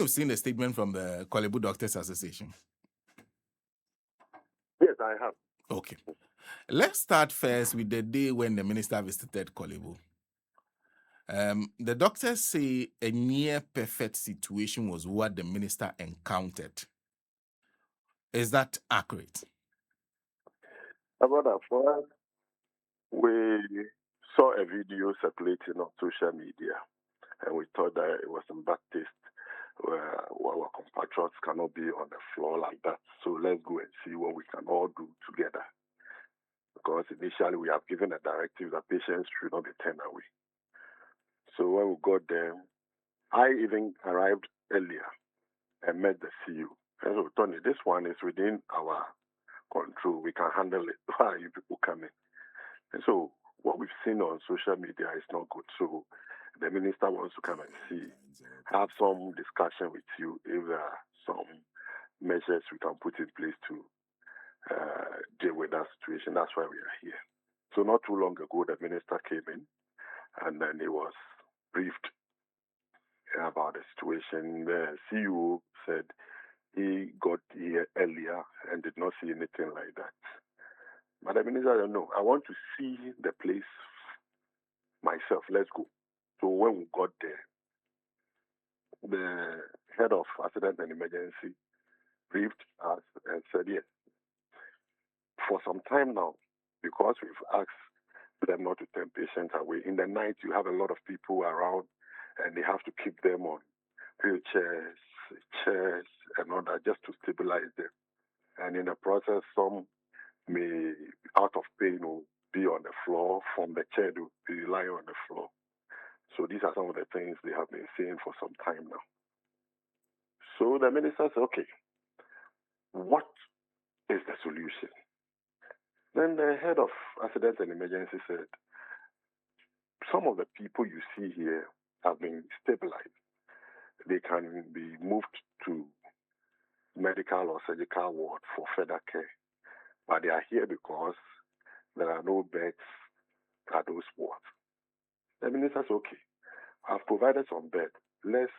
You've seen a statement from the Kolebu Doctors Association. Yes, I have. Okay. Let's start first with the day when the minister visited Kolebu. The doctors say a near perfect situation was what the minister encountered. Is that accurate? About that, for us, we saw a video circulating on social media, and we thought that it was in bad taste. Where our compatriots cannot be on the floor like that. So let's go and see what we can all do together. Because initially we have given a directive that patients should not be turned away. So when we got there, I even arrived earlier and met the CEO. And so, Tony, this one is within our control. We can handle it. Why are you people coming? And so what we've seen on social media is not good. So the minister wants to come and see, have some discussion with you if there are some measures we can put in place to deal with that situation. That's why we are here. So not too long ago, the minister came in and then he was briefed about the situation. The CEO said he got here earlier and did not see anything like that. But the minister said, no, I want to see the place myself. Let's go. So when we got there, the head of accident and emergency briefed us and said, yes, for some time now, because we've asked them not to turn patients away, in the night you have a lot of people around and they have to keep them on wheelchairs, chairs, and all that just to stabilize them. And in the process, some may, out of pain, will be on the floor. From the chair, to be lying on the floor. So these are some of the things they have been saying for some time now. So the minister said, okay, what is the solution? Then the head of accidents and emergency said, some of the people you see here have been stabilized. They can be moved to medical or surgical ward for further care. But they are here because there are no beds at those wards. The minister said, okay, I've provided some beds. Let's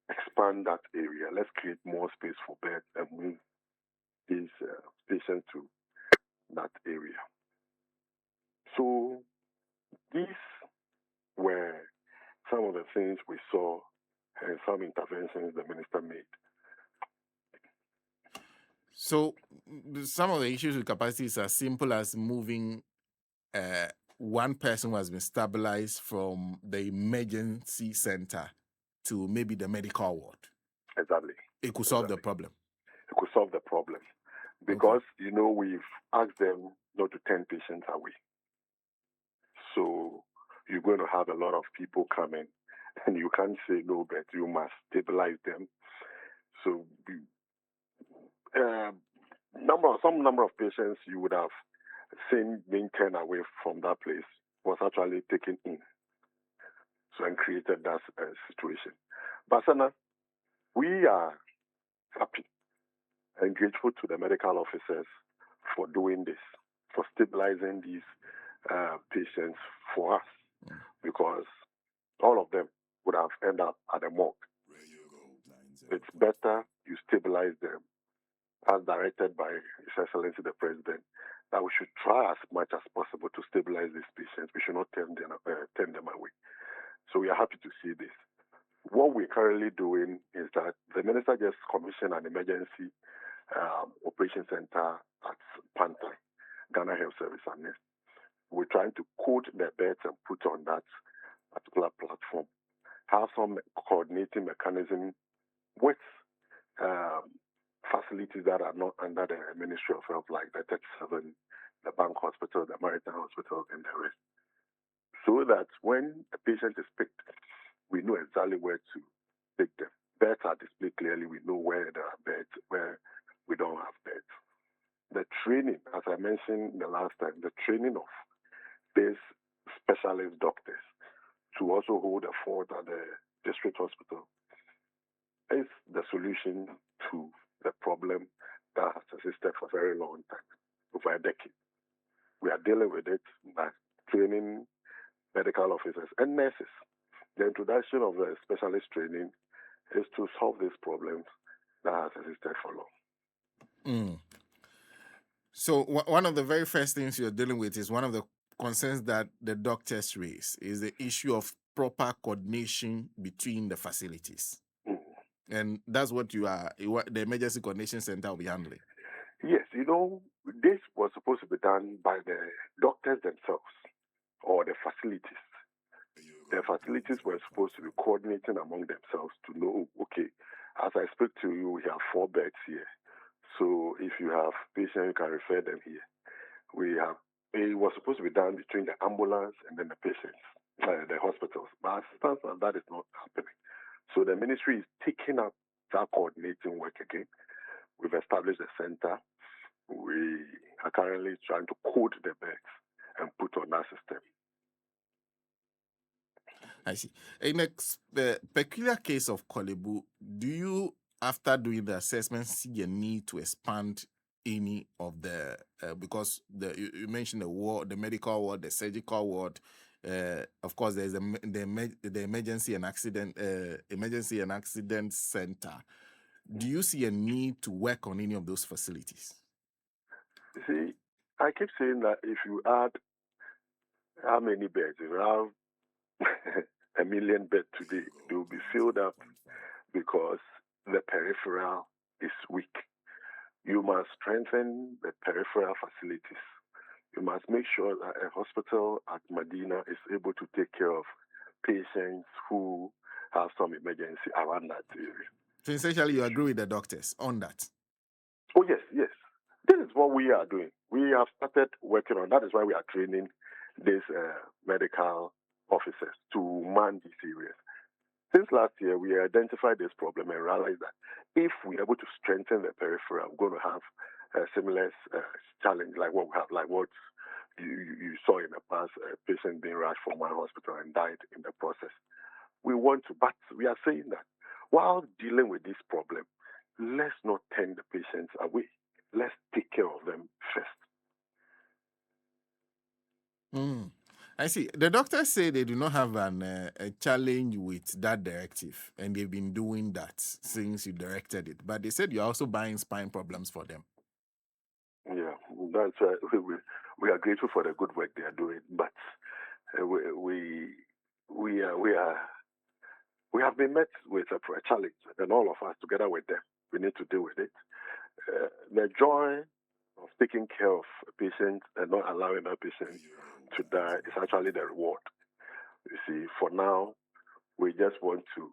expand that area. Let's create more space for beds and move these patients to that area. So these were some of the things we saw and some interventions the minister made. So some of the issues with capacity is as simple as moving one person who has been stabilized from the emergency center to maybe the medical ward. Exactly. It could solve the problem. It could solve the problem. Because, we've asked them not to turn patients away. So you're going to have a lot of people coming and you can't say no, but you must stabilize them. So some number of patients you would have seen being turned away from that place was actually taken in. So and created that situation. But Sana, we are happy and grateful to the medical officers for doing this, for stabilizing these patients for us, because all of them would have ended up at the morgue. It's better you stabilize them, as directed by His Excellency the President, that we should try as much as possible to stabilize these patients. We should not turn them away. So we are happy to see this. What we're currently doing is that the minister just commissioned an emergency operation center at Panther, Ghana Health Service and Nest. We're trying to code the beds and put on that particular platform, have some coordinating mechanism with facilities that are not under the Ministry of Health, like the 37, the Bank Hospital, the Maritime Hospital, and the rest. So that when a patient is picked, we know exactly where to pick them. Beds are displayed clearly. We know where there are beds, where we don't have beds. The training, as I mentioned the last time, the training of these specialist doctors to also hold a fort at the district hospital is the solution to the problem that has existed for a very long time, over a decade. We are dealing with it by training medical officers and nurses. The introduction of the specialist training is to solve these problems that has existed for long. Mm. So one of the very first things you're dealing with is one of the concerns that the doctors raise is the issue of proper coordination between the facilities. Mm. And that's what the emergency coordination center will be handling. Yes, this was supposed to be done by the doctors themselves or the facilities. The facilities were supposed to be coordinating among themselves to know, okay, as I speak to you, we have 4 beds here. So if you have patients, you can refer them here. It was supposed to be done between the ambulance and then the patients, the hospitals. But as it stands now, that is not happening. So the ministry is taking up that coordinating work again. We've established a center. We are currently trying to code the beds and put on that system. I see. In the peculiar case of Kolebu, do you, after doing the assessment, see a need to expand any of the because you mentioned the ward, the medical ward, the surgical ward. Of course, there's the emergency and accident center. Do you see a need to work on any of those facilities? You see, I keep saying that if you add how many beds, if you have 1 million beds today, they will be filled up because the peripheral is weak. You must strengthen the peripheral facilities. You must make sure that a hospital at Medina is able to take care of patients who have some emergency around that area. So essentially, you agree with the doctors on that? Oh, yes, yes. This is what we are doing. We have started working on that. Is why we are training these medical officers to man these areas. Since last year, we identified this problem and realized that if we're able to strengthen the peripheral, we're going to have a similar challenge like what we have, like what you saw in the past, a patient being rushed from one hospital and died in the process. We want to, but we are saying that while dealing with this problem, let's not turn the patients away. Let's take care of them first. Mm. I see. The doctors say they do not have a challenge with that directive, and they've been doing that since you directed it. But they said you're also buying spine problems for them. Yeah, that's why we are grateful for the good work they are doing, but we have been met with a challenge, and all of us together with them, we need to deal with it. The joy of taking care of a patient and not allowing that patient to die is actually the reward. You see, for now, we just want to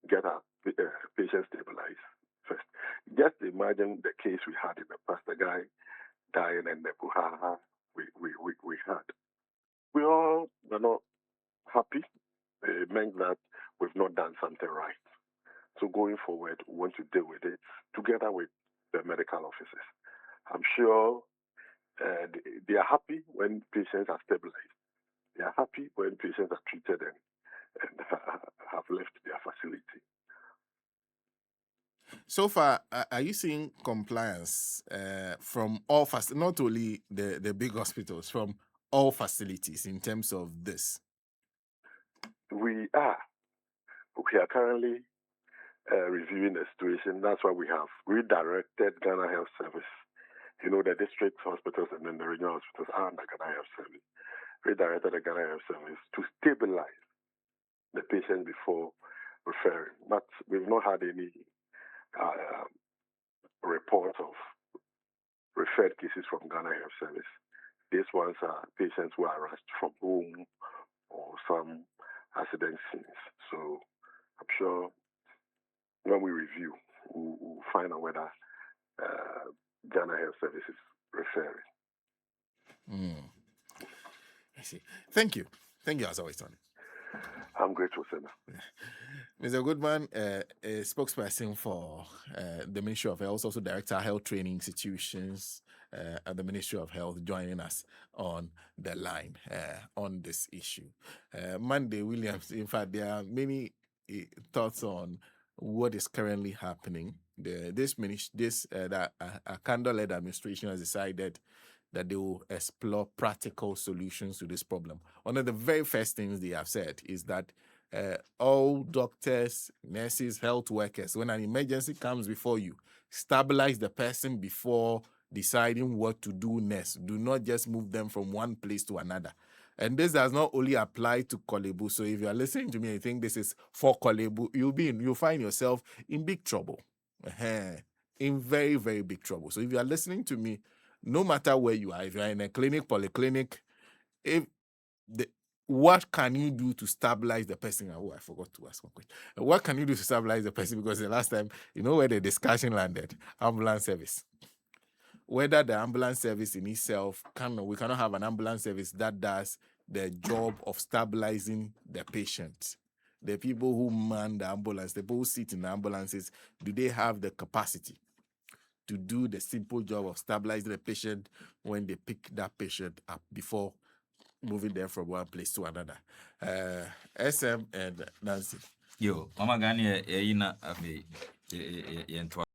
get our patient stabilized first. Just imagine the case we had in the past, the guy dying and the buhaha we had. We all were not happy. It meant that we've not done something right. So going forward, we want to deal with it together with the medical officers. I'm sure they are happy when patients are stabilized. They are happy when patients are treated and have left their facility. So far, are you seeing compliance from all not only the big hospitals, from all facilities in terms of this? We are currently reviewing the situation. That's why we have redirected Ghana Health Service. The district hospitals and then the regional hospitals are under Ghana Health Service. Redirected the Ghana Health Service to stabilize the patient before referring. But we've not had any reports of referred cases from Ghana Health Service. These ones are patients who are rushed from home or some accident scenes. So I'm sure when we review, we'll find out whether Ghana Health Service is referring. I see. Thank you. Thank you, as always, Tony. I'm grateful, Senator. Mr. Goodman, a spokesperson for the Ministry of Health, also Director of Health Training Institutions at the Ministry of Health, joining us on the line on this issue. Monday, Williams, in fact, there are many thoughts on what is currently happening. A candle-led administration has decided that they will explore practical solutions to this problem. One of the very first things they have said is that all doctors, nurses, health workers, when an emergency comes before you, stabilize the person before deciding what to do next. Do not just move them from one place to another. And this does not only apply to Korle Bu. So if you are listening to me and you think this is for Korle Bu, you'll find yourself in big trouble. In very, very big trouble. So if you are listening to me, no matter where you are, if you are in a clinic, polyclinic, what can you do to stabilize the person? Oh, I forgot to ask one question. What can you do to stabilize the person? Because the last time, you know where the discussion landed? Ambulance service. Whether the ambulance service in itself we cannot have an ambulance service that does the job of stabilizing the patient. The people who man the ambulance, the people who sit in the ambulances, do they have the capacity to do the simple job of stabilizing the patient when they pick that patient up before moving them from one place to another? SM and Nancy. Yo, Mama Gani,